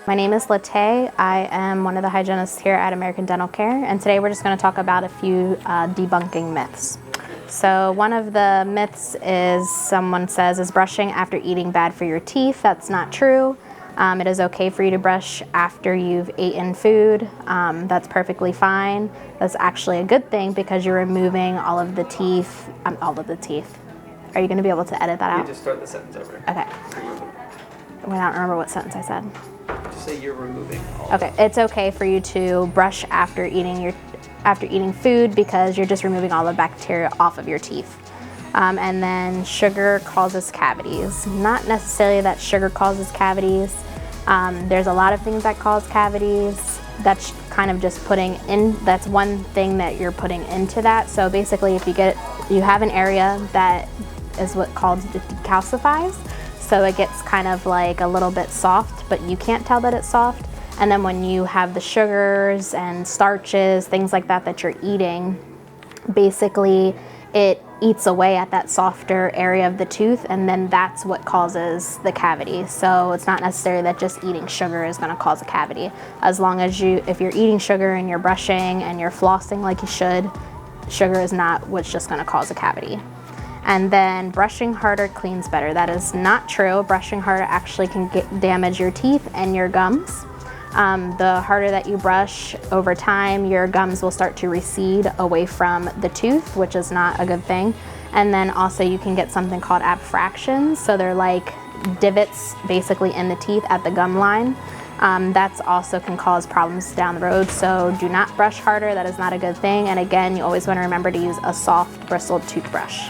My name is Latay. I am one of the hygienists here at American Dental Care, and today we're just going to talk about a few debunking myths. So one of the myths is someone says, is brushing after eating bad for your teeth? That's not true. It is okay for you to brush after you've eaten food. That's perfectly fine. That's actually a good thing because you're removing all of the teeth. Are you going to be able to edit that out? You just start the sentence over. Okay. Well, I don't remember what sentence I said. Just say you're removing all Okay, it's okay for you to brush after eating food because you're just removing all the bacteria off of your teeth. And then sugar causes cavities. Not necessarily that sugar causes cavities. There's a lot of things that cause cavities. That's kind of just that's one thing that you're putting into that. So basically if you have an area that is what called decalcifies. So it gets kind of like a little bit soft, but you can't tell that it's soft. And then when you have the sugars and starches, things like that you're eating, basically it eats away at that softer area of the tooth, and then that's what causes the cavity. So it's not necessarily that just eating sugar is going to cause a cavity. As long as if you're eating sugar and you're brushing and you're flossing like you should, sugar is not what's just going to cause a cavity. And then brushing harder cleans better. That is not true. Brushing harder actually can damage your teeth and your gums. The harder that you brush over time, your gums will start to recede away from the tooth, which is not a good thing. And then also you can get something called abfractions. So they're like divots basically in the teeth at the gum line. That's also can cause problems down the road. So do not brush harder. That is not a good thing. And again, you always want to remember to use a soft bristled toothbrush.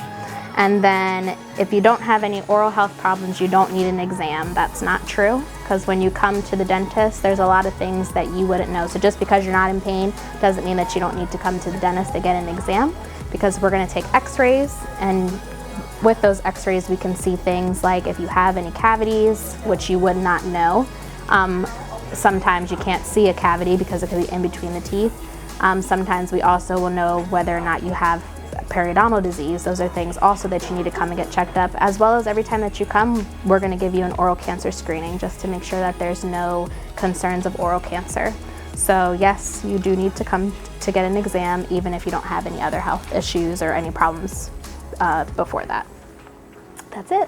And then if you don't have any oral health problems, you don't need an exam. That's not true, because when you come to the dentist, there's a lot of things that you wouldn't know. So just because you're not in pain doesn't mean that you don't need to come to the dentist to get an exam, because we're going to take x-rays, and with those x-rays we can see things like if you have any cavities, which you would not know. Sometimes you can't see a cavity because it could be in between the teeth. Sometimes we also will know whether or not you have periodontal disease. Those are things also that you need to come and get checked up, as well as every time that you come, we're going to give you an oral cancer screening just to make sure that there's no concerns of oral cancer. So yes, you do need to come to get an exam even if you don't have any other health issues or any problems before that. That's it.